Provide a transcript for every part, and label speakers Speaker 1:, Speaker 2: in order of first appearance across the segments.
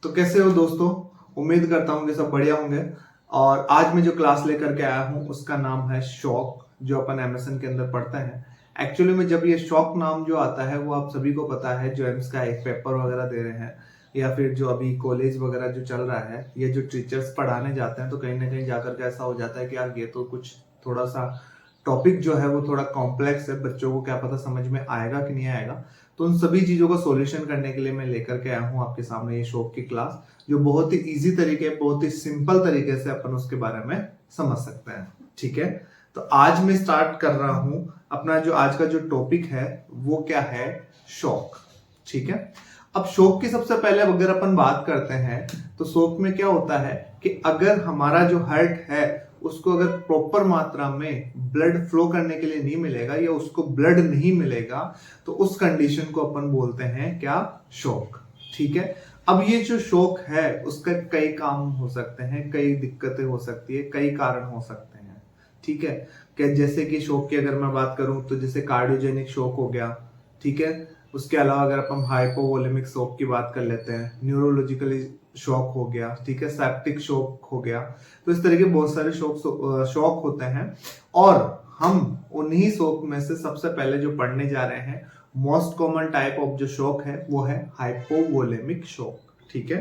Speaker 1: तो कैसे हो दोस्तों। उम्मीद करता हूँ कि सब बढ़िया होंगे। और आज मैं जो क्लास लेकर के आया हूँ उसका नाम है शॉक, जो अपन एमएसएन के अंदर पढ़ते हैं। एक्चुअली में जब ये शॉक नाम जो आता है वो आप सभी को पता है, जो एम्स का एक पेपर वगैरह दे रहे हैं या फिर जो अभी कॉलेज वगैरह जो चल रहा है, ये जो टीचर्स पढ़ाने जाते हैं तो कहीं ना कहीं जाकर के ऐसा हो जाता है कि यार ये तो कुछ थोड़ा सा टॉपिक जो है वो थोड़ा कॉम्प्लेक्स है, बच्चों को क्या पता समझ में आएगा कि नहीं आएगा। तो उन सभी चीजों को सॉल्यूशन करने के लिए मैं लेकर के आया हूँ आपके सामने ये शॉक की क्लास, जो बहुत ही इजी तरीके, बहुत ही सिंपल तरीके से अपन उसके बारे में समझ सकते हैं। ठीक है, तो आज मैं स्टार्ट कर रहा हूं अपना जो आज का जो टॉपिक है वो क्या है, शॉक। ठीक है, अब शॉक की सबसे पहले अगर अपन बात करते हैं तो शॉक में क्या होता है कि अगर हमारा जो हार्ट है उसको अगर प्रॉपर मात्रा में ब्लड फ्लो करने के लिए नहीं मिलेगा या उसको ब्लड नहीं मिलेगा तो उस कंडीशन को अपन बोलते हैं क्या, शॉक। ठीक है, अब ये जो शॉक है उसका कई काम हो सकते हैं, कई दिक्कतें हो सकती है, कई कारण हो सकते हैं। ठीक है, कि जैसे कि शॉक की अगर मैं बात करूं तो जैसे कार्डियोजेनिक शॉक हो गया। ठीक है, उसके अलावा अगर अपन हाइपोवोलेमिक शॉक की बात कर लेते हैं, न्यूरोलॉजिकली शॉक हो गया। ठीक है, सेप्टिक शॉक हो गया। तो इस तरह के बहुत सारे शॉक होते हैं और हम उन्हीं शॉक में से सबसे पहले जो पढ़ने जा रहे हैं, मोस्ट कॉमन टाइप ऑफ जो शॉक है वो है हाइपोवोलेमिक शॉक। ठीक है,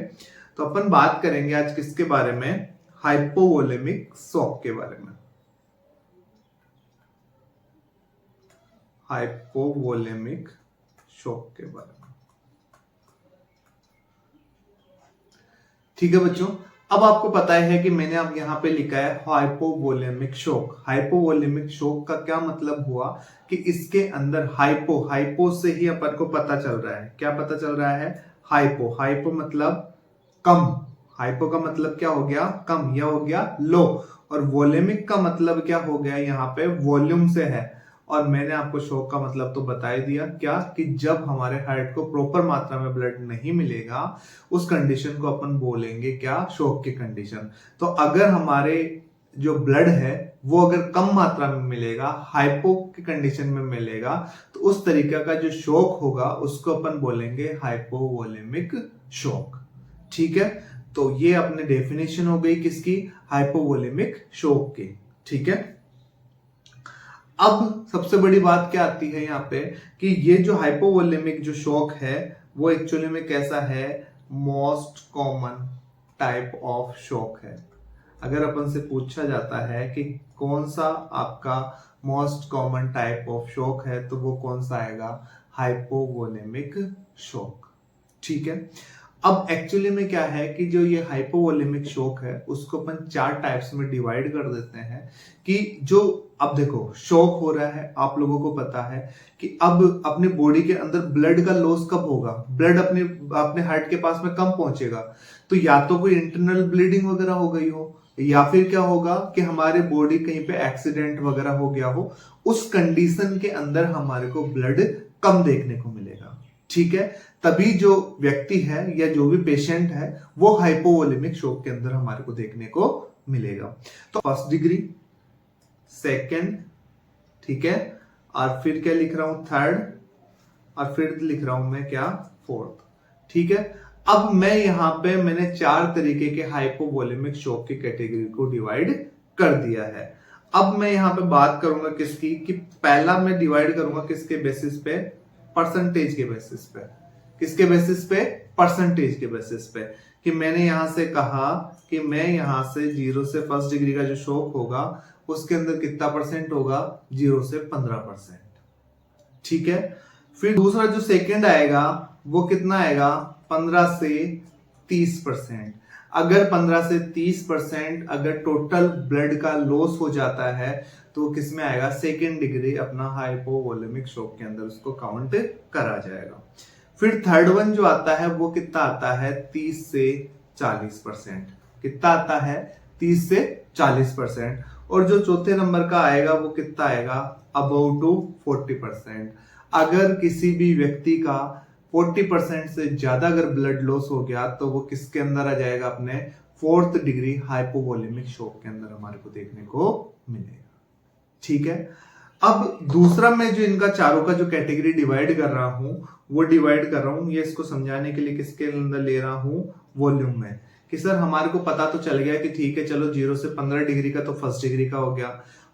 Speaker 1: तो अपन बात करेंगे आज किसके बारे में, हाइपोवोलेमिक शॉक के बारे में। हाइपोवोलेमिक शॉक के बारे में। ठीक है बच्चों, अब आपको पता है कि मैंने अब यहां पे लिखा है हाइपोवोलेमिक शॉक। हाइपोवोलेमिक शॉक का क्या मतलब हुआ कि इसके अंदर हाइपो से ही अपन को पता चल रहा है, क्या पता चल रहा है, हाइपो मतलब कम। हाइपो का मतलब क्या हो गया, कम, या हो गया लो। और वोलेमिक का मतलब क्या हो गया, यहाँ पे वॉल्यूम से है। और मैंने आपको शॉक का मतलब तो बता ही दिया, क्या कि जब हमारे हार्ट को प्रॉपर मात्रा में ब्लड नहीं मिलेगा उस कंडीशन को अपन बोलेंगे क्या, शॉक की कंडीशन। तो अगर हमारे जो ब्लड है वो अगर कम मात्रा में मिलेगा, हाइपो की कंडीशन में मिलेगा, तो उस तरीके का जो शॉक होगा उसको अपन बोलेंगे हाइपोवोलेमिक शॉक। ठीक है, तो ये अपने डेफिनेशन हो गई किसकी, हाइपोवोलेमिक शॉक की। ठीक है, अब सबसे बड़ी बात क्या आती है यहाँ पे कि ये जो हाइपोवोलेमिक जो शॉक है वो एक्चुअली में कैसा है, most common type of shock है। अगर अपन से पूछा जाता है कि कौन सा आपका most common type of shock है तो वो कौन सा आएगा, हाइपोवोलेमिक शॉक। ठीक है, अब एक्चुअली में क्या है कि जो ये हाइपोवोलेमिक शॉक है उसको अपन 4 टाइप्स में डिवाइड कर देते हैं। कि जो, अब देखो शॉक हो रहा है, आप लोगों को पता है कि अब अपने बॉडी के अंदर ब्लड का लॉस कब होगा, ब्लड अपने अपने हार्ट के पास में कम पहुंचेगा। तो या तो कोई इंटरनल ब्लीडिंग वगैरह हो गई हो, या फिर क्या होगा कि हमारे बॉडी कहीं पे एक्सीडेंट वगैरह हो गया हो, उस कंडीशन के अंदर हमारे को ब्लड कम देखने को मिलेगा। ठीक है, तभी जो व्यक्ति है या जो भी पेशेंट है वो हाइपोवोलेमिक शॉक के अंदर हमारे को देखने को मिलेगा। तो फर्स्ट डिग्री, सेकंड, ठीक है, और फिर क्या लिख रहा हूं, थर्ड, और फिर लिख रहा हूं मैं क्या, फोर्थ। ठीक है, अब मैं यहां पे मैंने 4 तरीके के हाइपोवोलेमिक शॉक की कैटेगरी को डिवाइड कर दिया है। अब मैं यहां पे बात करूंगा किसकी, कि पहला मैं डिवाइड करूंगा किसके बेसिस पे, परसेंटेज के बेसिस पे। किसके बेसिस पे, परसेंटेज के बेसिस पे। कि मैंने यहां से कहा कि मैं यहां से 0 से फर्स्ट डिग्री का जो शॉक होगा उसके अंदर कितना परसेंट होगा, 0 से 15%। ठीक है, फिर दूसरा जो सेकंड आएगा वो कितना आएगा, 15 से 30%। अगर 15 से 30% अगर टोटल ब्लड का लॉस हो जाता है तो किस में आएगा, सेकेंड डिग्री अपना हाइपोवोलेमिक शॉक के अंदर उसको काउंट करा जाएगा। फिर थर्ड वन जो आता है वो कितना आता है, 30 से 40%। कितना आता है, 30 से 40%। और जो चौथे नंबर का आएगा वो कितना आएगा, अबाउट टू 40%। अगर किसी भी व्यक्ति का 40% से ज्यादा अगर ब्लड लॉस हो गया तो वो किसके अंदर आ जाएगा, अपने फोर्थ डिग्री हाइपोवोलेमिक शॉक के अंदर हमारे को देखने को मिलेगा। ठीक है, अब दूसरा मैं जो इनका चारों का जो कैटेगरी डिवाइड कर रहा हूं वो डिवाइड कर रहा हूँ, ये इसको समझाने के लिए किसके अंदर ले रहा हूँ, वॉल्यूम में। कि सर हमारे को पता तो चल गया कि ठीक है चलो 0 से 15 डिग्री का तो फर्स्ट डिग्री का हो गया,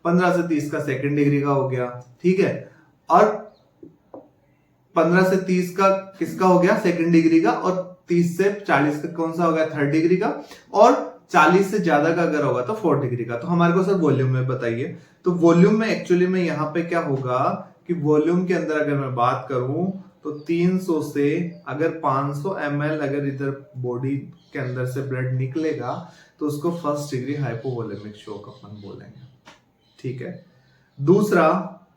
Speaker 1: 15 से 30 का सेकंड डिग्री का हो गया, ठीक है, और 15 से 30 का किसका हो गया, सेकंड डिग्री का, और 30 से 40 का कौन सा हो गया, थर्ड डिग्री का, और 40 से ज्यादा का अगर होगा तो फोर्थ डिग्री का। तो हमारे को सर वॉल्यूम में बताइए। तो वॉल्यूम में एक्चुअली में यहाँ पे क्या होगा कि वॉल्यूम के अंदर अगर मैं बात करूं तो 300 से अगर 500 ml अगर इधर बॉडी के अंदर से ब्लड निकलेगा तो उसको फर्स्ट डिग्री हाइपोवोलेमिक शॉक अपन बोलेंगे, ठीक है। दूसरा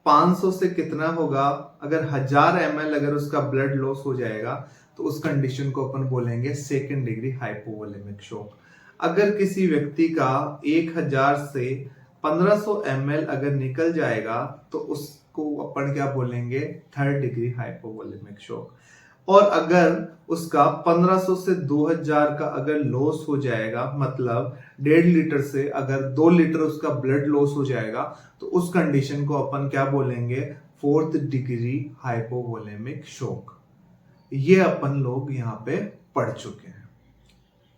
Speaker 1: 500 से कितना होगा, अगर 1000 ml अगर उसका ब्लड लॉस हो जाएगा तो उस कंडीशन को अपन बोलेंगे सेकेंड डिग्री हाइपोवोलेमिक शॉक। अगर किसी व्यक्ति का 1000 से 1500 ml अगर निकल जाएगा तो उसको अपन क्या बोलेंगे, थर्ड डिग्री हाइपोवोलेमिक शॉक। और अगर उसका 1500 से 2000 का अगर लॉस हो जाएगा, मतलब 1.5 लीटर से अगर 2 लीटर उसका ब्लड लॉस हो जाएगा तो उस कंडीशन को अपन क्या बोलेंगे, फोर्थ डिग्री हाइपोवोलेमिक शॉक। ये अपन लोग यहाँ पे पढ़ चुके हैं,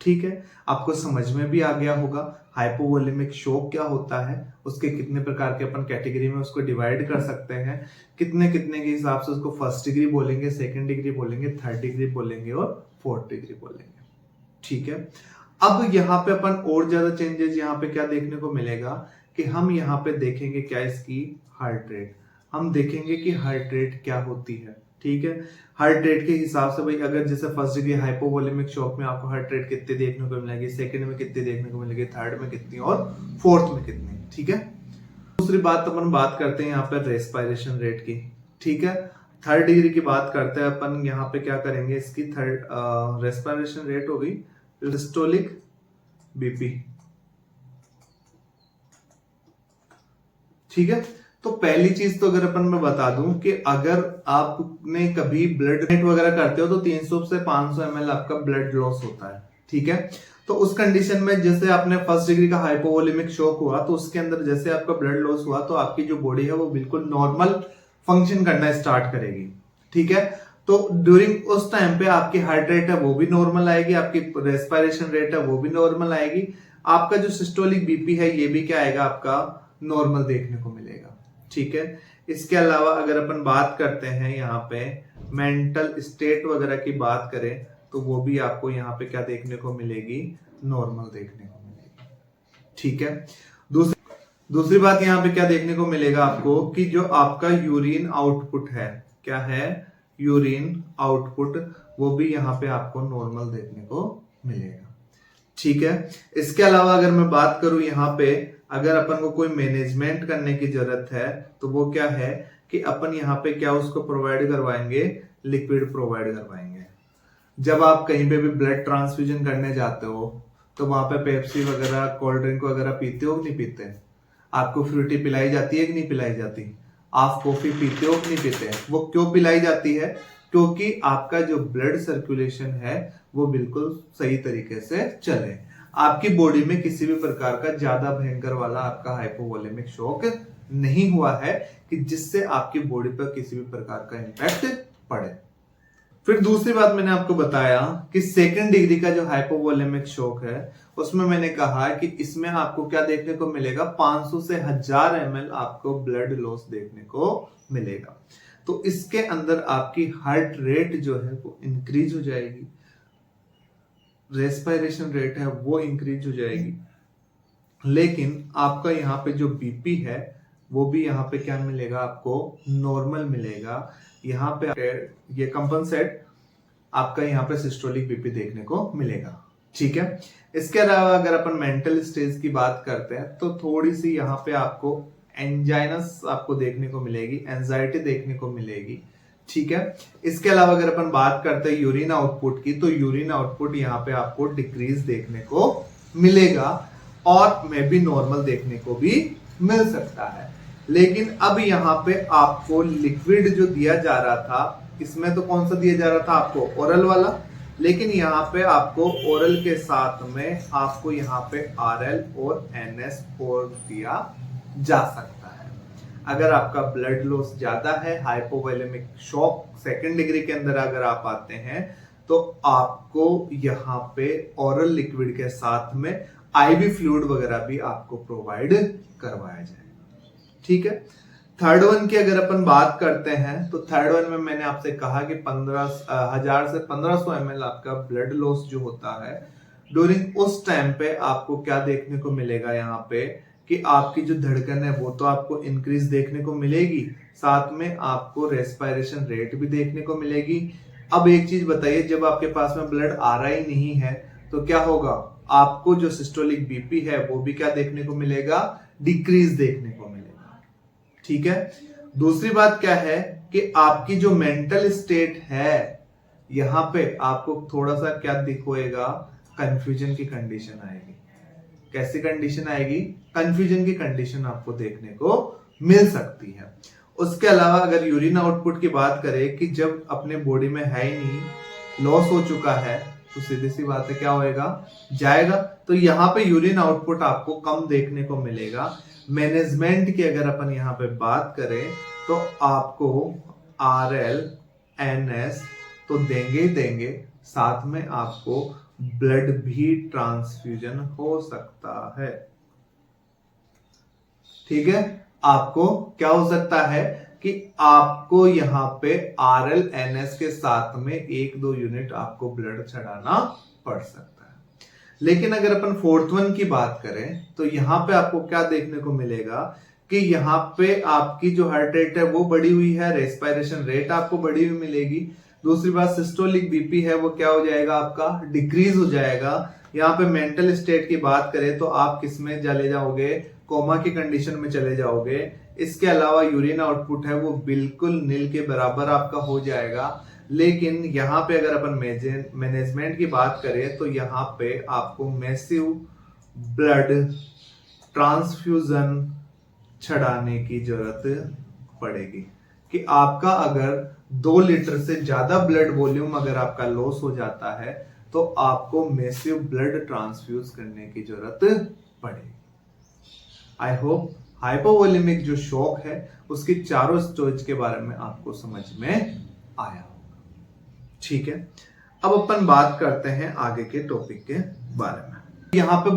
Speaker 1: ठीक है। आपको समझ में भी आ गया होगा हाइपोवोलेमिक शॉक क्या होता है, उसके कितने प्रकार के अपन कैटेगरी में उसको डिवाइड कर सकते हैं, कितने कितने के हिसाब से उसको फर्स्ट डिग्री बोलेंगे, सेकंड डिग्री बोलेंगे, थर्ड डिग्री बोलेंगे और फोर्थ डिग्री बोलेंगे, ठीक है। अब यहाँ पे अपन और ज्यादा चेंजेस यहाँ पे क्या देखने को मिलेगा कि हम यहाँ पे देखेंगे क्या, इसकी हार्ट रेट। हम देखेंगे कि हार्ट रेट क्या होती है, ठीक है। हार्ट रेट के हिसाब से भाई अगर जैसे फर्स्ट डिग्री हाइपोवोलेमिक शॉक में आपको हार्ट रेट कितने देखने को मिलेगी, सेकंड में कितने देखने को मिलेगी, थर्ड में कितनी और फोर्थ में कितनी, ठीक है। दूसरी बात अपन बात करते हैं यहाँ पे रेस्पिरेशन रेट की, ठीक है। थर्ड डिग्री की बात करते हैं अपन, यहाँ पे क्या करेंगे, इसकी थर्ड रेस्पिरेशन रेट हो गई सिस्टोलिक बीपी, ठीक है। तो पहली चीज तो अगर अपन मैं बता दूं कि अगर आपने कभी ब्लड डोनेट वगैरह करते हो तो 300 से 500 ml आपका ब्लड लॉस होता है, ठीक है। तो उस कंडीशन में जैसे आपने फर्स्ट डिग्री का हाइपोवोलेमिक शॉक हुआ तो उसके अंदर जैसे आपका ब्लड लॉस हुआ तो आपकी जो बॉडी है वो बिल्कुल नॉर्मल फंक्शन करना स्टार्ट करेगी, ठीक है। तो ड्यूरिंग उस टाइम पे आपकी हार्ट रेट है वो भी नॉर्मल आएगी, आपकी रेस्पिरेशन रेट है वो भी नॉर्मल आएगी, आपका जो सिस्टोलिक बीपी है ये भी क्या आएगा, आपका नॉर्मल देखने को मिलेगा, ठीक है। इसके अलावा अगर अपन बात करते हैं यहाँ पे मेंटल स्टेट वगैरह की बात करें तो वो भी आपको यहाँ पे क्या देखने को मिलेगी, नॉर्मल देखने को मिलेगी, ठीक है। दूसरी बात यहाँ पे क्या देखने को मिलेगा आपको कि जो आपका यूरिन आउटपुट है, क्या है, यूरिन आउटपुट, वो भी यहाँ पे आपको नॉर्मल देखने को मिलेगा, ठीक है। इसके अलावा अगर मैं बात करूं यहाँ पे अगर अपन को कोई मैनेजमेंट करने की जरूरत है तो वो क्या है कि अपन यहाँ पे क्या उसको प्रोवाइड करवाएंगे, लिक्विड प्रोवाइड करवाएंगे। जब आप कहीं पे भी ब्लड ट्रांसफ्यूजन करने जाते हो तो वहां पे पेप्सी वगैरह कोल्ड ड्रिंक वगैरह पीते हो कि नहीं पीते, आपको फ्रूटी पिलाई जाती है कि नहीं पिलाई जाती, आप कॉफी पीते हो कि नहीं पीते, वो क्यों पिलाई जाती है, क्योंकि आपका जो ब्लड सर्कुलेशन है वो बिल्कुल सही तरीके से चले, आपकी बॉडी में किसी भी प्रकार का ज्यादा भयंकर वाला आपका हाइपोवोलेमिक शॉक नहीं हुआ है कि जिससे आपकी बॉडी पर किसी भी प्रकार का इंपैक्ट पड़े। फिर दूसरी बात मैंने आपको बताया कि सेकंड डिग्री का जो हाइपोवोलेमिक शॉक है उसमें मैंने कहा कि इसमें आपको क्या देखने को मिलेगा, 500 से 1000 ml आपको ब्लड लॉस देखने को मिलेगा। तो इसके अंदर आपकी हार्ट रेट जो है वो इंक्रीज हो जाएगी, रेस्पिरेशन रेट है वो इंक्रीज हो जाएगी, लेकिन आपका यहाँ पे जो बीपी है वो भी यहाँ पे क्या मिलेगा, आपको नॉर्मल मिलेगा। यहाँ पे ये कंपनसेट आपका यहाँ पे सिस्टोलिक बीपी देखने को मिलेगा, ठीक है। इसके अलावा अगर अपन मेंटल स्टेज की बात करते हैं तो थोड़ी सी यहाँ पे आपको एंजाइनस आपको देखने को मिलेगी, एंजाइटी देखने को मिलेगी, ठीक है। इसके अलावा अगर अपन बात करते हैं यूरिन आउटपुट की तो यूरिन आउटपुट यहाँ पे आपको डिक्रीज देखने को मिलेगा और मे बी नॉर्मल देखने को भी मिल सकता है। लेकिन अब यहाँ पे आपको लिक्विड जो दिया जा रहा था, इसमें तो कौन सा दिया जा रहा था आपको, ओरल वाला, लेकिन यहाँ पे आपको ओरल के साथ में आपको यहाँ पे RL और NS और दिया जा सकता है। अगर आपका ब्लड लॉस ज्यादा है, हाइपोवोलेमिक शॉक सेकंड डिग्री के अंदर अगर आप आते हैं, तो आपको यहाँ पे ओरल लिक्विड के साथ में आईवी फ्लूइड वगैरह भी आपको प्रोवाइड करवाया जाएगा। ठीक है। थर्ड वन की अगर अपन बात करते हैं, तो थर्ड वन में मैंने आपसे कहा कि 15,000 से 1500 ml आपका ब्लड लॉस जो होता है ड्यूरिंग उस टाइम पे आपको क्या देखने को मिलेगा यहाँ पे कि आपकी जो धड़कन है वो तो आपको इंक्रीज देखने को मिलेगी, साथ में आपको रेस्पिरेशन रेट भी देखने को मिलेगी। अब एक चीज बताइए, जब आपके पास में ब्लड आ रहा ही नहीं है तो क्या होगा, आपको जो सिस्टोलिक बीपी है वो भी क्या देखने को मिलेगा, डिक्रीज देखने को मिलेगा। ठीक है। दूसरी बात क्या है कि आपकी जो मेंटल स्टेट है यहाँ पे आपको थोड़ा सा क्या दिखेगा, कंफ्यूजन की कंडीशन आएगी। कैसी कंडीशन आएगी, कंफ्यूजन की कंडीशन आपको देखने को मिल सकती है। उसके अलावा अगर यूरिन आउटपुट की बात करें कि जब अपने बॉडी में है ही नहीं, लॉस हो चुका है, तो सीधी सी बात है क्या होएगा, जाएगा। तो यहाँ पे यूरिन आउटपुट आपको कम देखने को मिलेगा। मैनेजमेंट की अगर अपन यहाँ पे बात करें तो आपको RL NS तो देंगे ही देंगे, साथ में आपको ब्लड भी ट्रांसफ्यूजन हो सकता है। ठीक है। आपको क्या हो सकता है कि आपको यहाँ पे RL NS के साथ में 1-2 यूनिट आपको ब्लड चढ़ाना पड़ सकता है। लेकिन अगर अपन फोर्थ वन की बात करें तो यहाँ पे आपको क्या देखने को मिलेगा कि यहाँ पे आपकी जो हार्ट रेट है वो बढ़ी हुई है, रेस्पिरेशन रेट आपको बढ़ी हुई मिलेगी। दूसरी बात, सिस्टोलिक बीपी है वो क्या हो जाएगा, आपका डिक्रीज हो जाएगा। यहाँ पे मेंटल स्टेट की बात करें तो आप किस में चले जाओगे, कोमा की कंडीशन में चले जाओगे। इसके अलावा यूरिन आउटपुट है वो बिल्कुल नील के बराबर आपका हो जाएगा। लेकिन यहाँ पे अगर अपन मैनेजमेंट की बात करें तो यहाँ पे आपको मैसिव ब्लड ट्रांसफ्यूजन छड़ाने की जरूरत पड़ेगी कि आपका अगर 2 लीटर से ज्यादा ब्लड वॉल्यूम अगर आपका लॉस हो जाता है तो आपको मैसिव ब्लड ट्रांसफ्यूज करने की जरूरत पड़ेगी। आई होप हाइपोवोलेमिक जो शॉक है उसकी चारों स्टेज के बारे में आपको समझ में आया होगा। ठीक है। अब अपन बात करते हैं आगे के टॉपिक के बारे में। यहाँ पे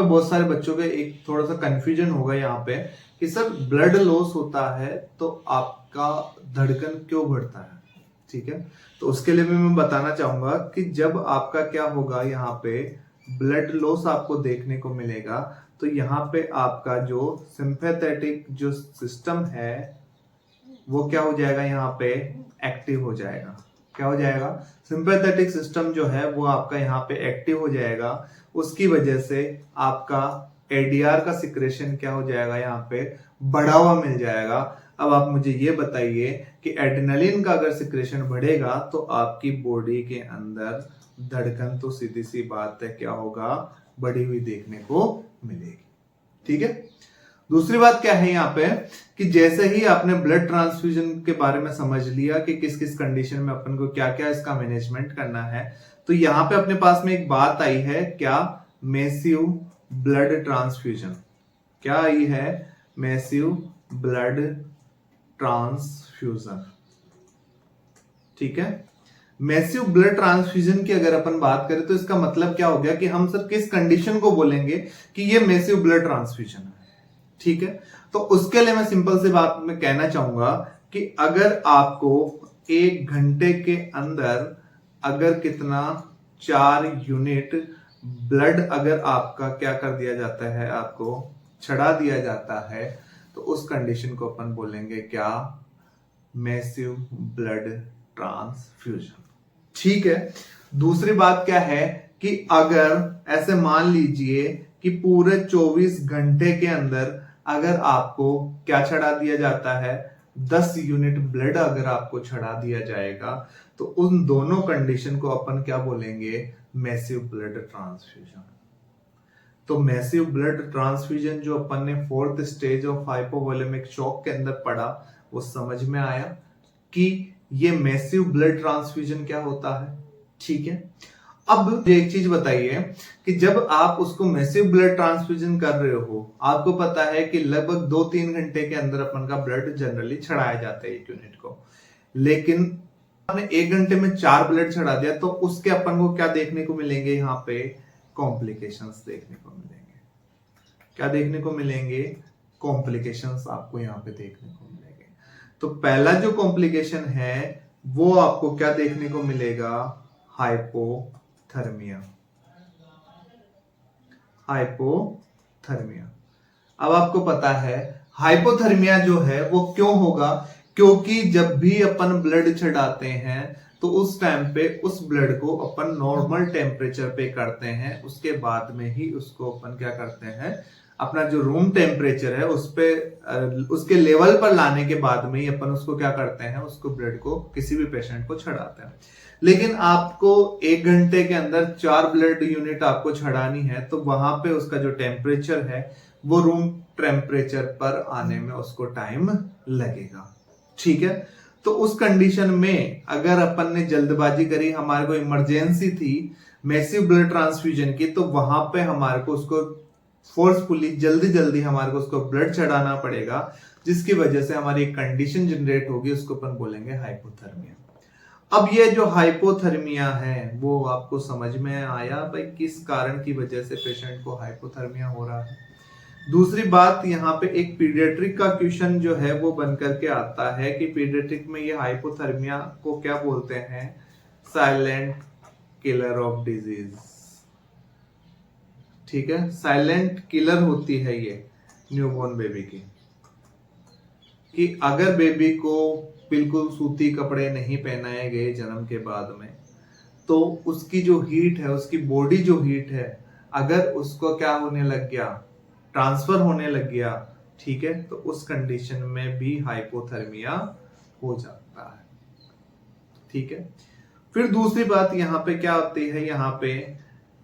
Speaker 1: बहुत सारे बच्चों के एक थोड़ा सा कंफ्यूजन होगा यहाँ पे कि सर ब्लड लॉस होता है तो आपका धड़कन क्यों बढ़ता है। ठीक है। तो उसके लिए भी मैं बताना चाहूंगा कि जब आपका क्या होगा, यहाँ पे ब्लड लॉस आपको देखने को मिलेगा तो यहाँ पे आपका जो सिंपैथेटिक जो सिस्टम है वो क्या हो जाएगा, यहाँ पे एक्टिव हो जाएगा। क्या हो जाएगा, सिंपैथेटिक सिस्टम जो है वो आपका यहाँ पे एक्टिव हो जाएगा। उसकी वजह से आपका एडीआर का सिक्रेशन क्या हो जाएगा, यहाँ पे बढ़ा हुआ मिल जाएगा। अब आप मुझे ये बताइए कि एड्रेनलिन का अगर सिक्रेशन बढ़ेगा तो आपकी बॉडी के अंदर धड़कन तो सीधी सी बात है क्या होगा, बढ़ी हुई देखने को मिलेगी। ठीक है। दूसरी बात क्या है यहाँ पे कि जैसे ही आपने ब्लड ट्रांसफ्यूजन के बारे में समझ लिया कि किस किस कंडीशन में अपन को क्या क्या इसका मैनेजमेंट करना है, तो यहाँ पे अपने पास में एक बात आई है, क्या, मैसिव ब्लड ट्रांसफ्यूजन। क्या आई है, मैसिव ब्लड ट्रांसफ्यूजन। ठीक है। मैसिव ब्लड ट्रांसफ्यूजन की अगर अपन बात करें तो इसका मतलब क्या हो गया कि हम सर किस कंडीशन को बोलेंगे कि ये मैसिव ब्लड ट्रांसफ्यूजन है। ठीक है। तो उसके लिए मैं सिंपल सी बात में कहना चाहूंगा कि अगर आपको 1 घंटे के अंदर अगर कितना 4 यूनिट ब्लड अगर आपका क्या कर दिया जाता है, आपको चढ़ा दिया जाता है, तो उस कंडीशन को अपन बोलेंगे क्या, मैसिव ब्लड ट्रांसफ्यूजन। ठीक है। दूसरी बात क्या है कि अगर ऐसे मान लीजिए कि पूरे 24 घंटे के अंदर अगर आपको क्या चढ़ा दिया जाता है, 10 यूनिट ब्लड अगर आपको चढ़ा दिया जाएगा, तो उन दोनों कंडीशन को अपन क्या बोलेंगे, मैसिव ब्लड ट्रांसफ्यूजन। तो मैसिव ब्लड ट्रांसफ्यूजन जो अपन ने 4th stage of hypovolemic shock के अंदर पढ़ा, वो समझ में आया कि ये मैसिव ब्लड ट्रांसफ्यूजन क्या होता है। ठीक है। अब एक चीज बताइए कि जब आप उसको मैसिव ब्लड ट्रांसफ्यूजन कर रहे हो, आपको पता है कि लगभग 2-3 घंटे के अंदर अपन का ब्लड जनरली चढ़ाया जाता है एक यूनिट को, लेकिन आपने 1 घंटे में 4 ब्लड चढ़ा दिया तो उसके अपन को क्या देखने को मिलेंगे, यहाँ पे कॉम्प्लिकेशंस देखने को मिलेंगे। क्या देखने को मिलेंगे? कॉम्प्लिकेशंस आपको यहाँ पे देखने को मिलेंगे। तो पहला जो कॉम्प्लिकेशन है वो आपको क्या देखने को मिलेगा? हाइपोथर्मिया। हाइपोथर्मिया। अब आपको पता है हाइपोथर्मिया जो है वो क्यों होगा? क्योंकि जब भी अपन ब्लड चढ़ाते हैं तो उस टाइम पे उस ब्लड को अपन नॉर्मल टेम्परेचर पे करते हैं, उसके बाद में ही उसको अपन क्या करते हैं, अपना जो रूम टेम्परेचर है उस पे उसके लेवल पर लाने के बाद में ही अपन उसको क्या करते हैं, उसको ब्लड को किसी भी पेशेंट को चढ़ाते हैं। लेकिन आपको 1 घंटे के अंदर 4 ब्लड यूनिट आपको चढ़ानी है तो वहां पे उसका जो टेम्परेचर है वो रूम टेम्परेचर पर आने में उसको टाइम लगेगा। ठीक है, तो उस कंडीशन में अगर अपन ने जल्दबाजी करी, हमारे को इमरजेंसी थी मैसिव ब्लड ट्रांसफ्यूजन की, तो वहां पे हमारे को उसको फोर्सफुली जल्दी हमारे को उसको ब्लड चढ़ाना पड़ेगा, जिसकी वजह से हमारी एक कंडीशन जनरेट होगी, उसको अपन बोलेंगे हाइपोथर्मिया। अब ये जो हाइपोथर्मिया है वो आपको समझ में आया भाई किस कारण की वजह से पेशेंट को हाइपोथर्मिया हो रहा है। दूसरी बात, यहाँ पे एक पीडियाट्रिक का क्वेश्चन जो है वो बन करके आता है कि पीडियाट्रिक में ये हाइपोथर्मिया को क्या बोलते हैं? Silent killer of disease. ठीक है, साइलेंट किलर होती है ये न्यूबॉर्न बेबी की, कि अगर बेबी को बिल्कुल सूती कपड़े नहीं पहनाए गए जन्म के बाद में, तो उसकी जो हीट है, उसकी बॉडी जो हीट है, अगर उसको क्या होने लग गया, ट्रांसफर होने लग गया, ठीक है, तो उस कंडीशन में भी हाइपोथर्मिया हो जाता है। ठीक है, फिर दूसरी बात यहाँ पे क्या होती है, यहाँ पे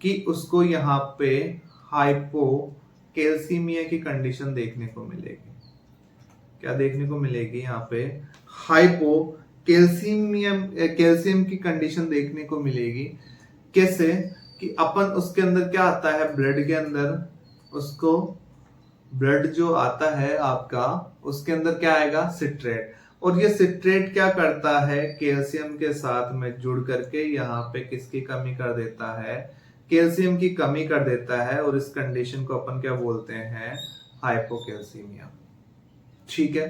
Speaker 1: कि उसको यहाँ पे हाइपोकैल्सीमिया की कंडीशन देखने को मिलेगी। क्या देखने को मिलेगी? यहाँ पे कैल्शियम की कंडीशन देखने को मिलेगी। कैसे? कि अपन उसके अंदर क्या आता है, ब्लड के अंदर उसको ब्लड जो आता है आपका, उसके अंदर क्या आएगा? सिट्रेट। और ये सिट्रेट क्या करता है? कैल्शियम के साथ में जुड़ करके यहाँ पे किसकी कमी कर देता है? कैल्शियम की कमी कर देता है, और इस कंडीशन को अपन क्या बोलते हैं? हाइपोकैल्सीमिया। ठीक है,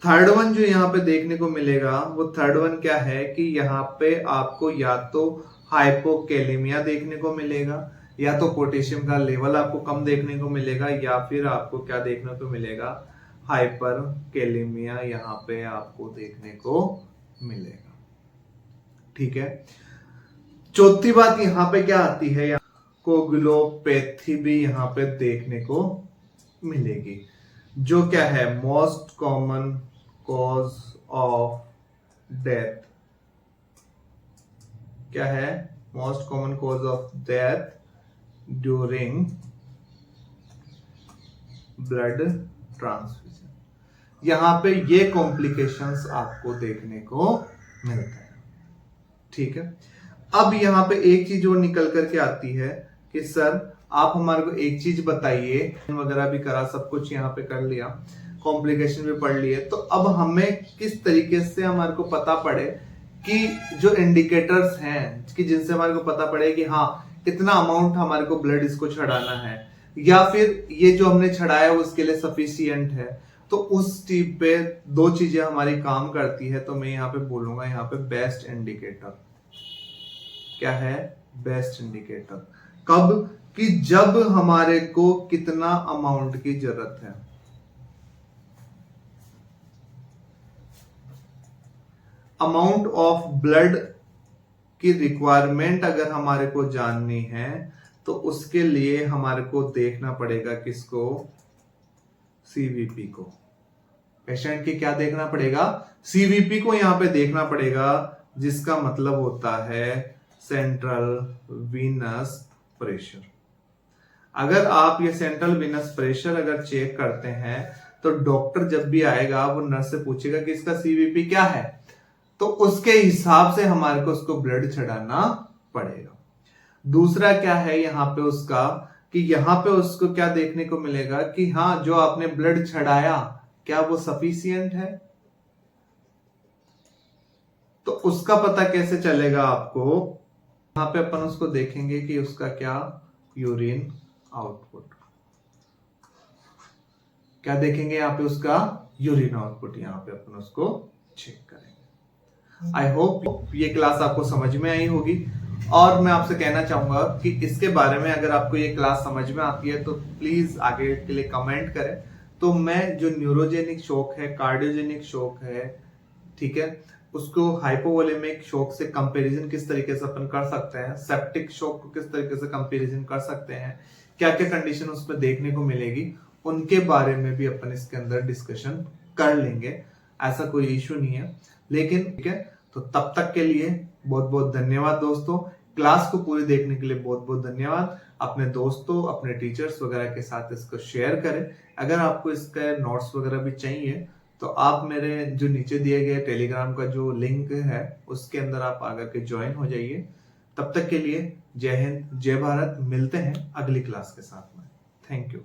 Speaker 1: थर्ड वन जो यहाँ पे देखने को मिलेगा वो थर्ड वन क्या है कि यहाँ पे आपको या तो हाइपोकैलेमिया देखने को मिलेगा, या तो पोटेशियम का लेवल आपको कम देखने को मिलेगा, या फिर आपको क्या देखने को मिलेगा? हाइपर कैलेमिया यहाँ पे आपको देखने को मिलेगा। ठीक है, चौथी बात यहाँ पे क्या आती है? कोगुलोपैथी भी यहाँ पे देखने को मिलेगी, जो क्या है? Most common cause of death. क्या है? Most common cause of death during blood transfusion. यहां पे ये कॉम्प्लिकेशंस आपको देखने को मिलते हैं। ठीक है, अब यहां पे एक चीज और निकल करके आती है कि सर आप हमारे को एक चीज बताइए, वगैरह भी करा, सब कुछ यहाँ पे कर लिया, कॉम्प्लिकेशन भी पढ़ लिए, तो अब हमें किस तरीके से हमारे को पता पड़े कि जो इंडिकेटर्स हैं कि जिनसे हमारे को पता पड़े कि हाँ कितना अमाउंट हमारे को ब्लड इसको चढ़ाना है, या फिर ये जो हमने चढ़ाया उसके लिए सफिशियंट है। तो उस टीप पे दो चीजें हमारी काम करती है, तो मैं यहाँ पे बोलूंगा यहाँ पे बेस्ट इंडिकेटर। क्या है? Best indicator. कब? कि जब हमारे को कितना अमाउंट की जरूरत है। अमाउंट ऑफ ब्लड की रिक्वायरमेंट अगर हमारे को जाननी है तो उसके लिए हमारे को देखना पड़ेगा किसको? सीवीपी को। पेशेंट की क्या देखना पड़ेगा? सीवीपी को यहां पे देखना पड़ेगा, जिसका मतलब होता है सेंट्रल वीनस प्रेशर। अगर आप ये सेंट्रल वीनस प्रेशर अगर चेक करते हैं तो डॉक्टर जब भी आएगा वो नर्स से पूछेगा कि इसका सीवीपी क्या है, तो उसके हिसाब से हमारे को उसको ब्लड चढ़ाना पड़ेगा। दूसरा क्या है यहाँ पे उसका, कि यहाँ पे उसको क्या देखने को मिलेगा कि हाँ जो आपने ब्लड चढ़ाया क्या वो सफिशियंट है, तो उसका पता कैसे चलेगा आपको, यहाँ पे अपन उसको देखेंगे कि उसका क्या यूरिन आउटपुट, क्या देखेंगे यहाँ पे उसका यूरिन आउटपुट, यहाँ पे अपन उसको चेक करेंगे। आई होप ये क्लास आपको समझ में आई होगी, और मैं आपसे कहना चाहूंगा कि इसके बारे में अगर आपको ये क्लास समझ में आती है तो प्लीज आगे के लिए कमेंट करें, तो मैं जो न्यूरोजेनिक शॉक है, कार्डियोजेनिक शॉक है, ठीक है, उसको हाइपोवोलेमिक शॉक से कंपैरिजन किस तरीके से अपन कर सकते हैं, सेप्टिक शॉक को किस तरीके से कंपैरिजन कर सकते हैं, क्या क्या कंडीशन उसमें देखने को मिलेगी, उनके बारे में भी अपन इसके अंदर डिस्कशन कर लेंगे, ऐसा कोई इशू नहीं है। लेकिन ठीक है, तो तब तक के लिए बहुत बहुत धन्यवाद दोस्तों, क्लास को पूरी देखने के लिए बहुत बहुत धन्यवाद। अपने दोस्तों, अपने टीचर्स वगैरह के साथ इसको शेयर करें। अगर आपको इसका नोट्स वगैरह भी चाहिए तो आप मेरे जो नीचे दिए गए टेलीग्राम का जो लिंक है उसके अंदर आप आकर के ज्वाइन हो जाइए। तब तक के लिए जय हिंद, जय भारत, मिलते हैं अगली क्लास के साथ में। Thank you.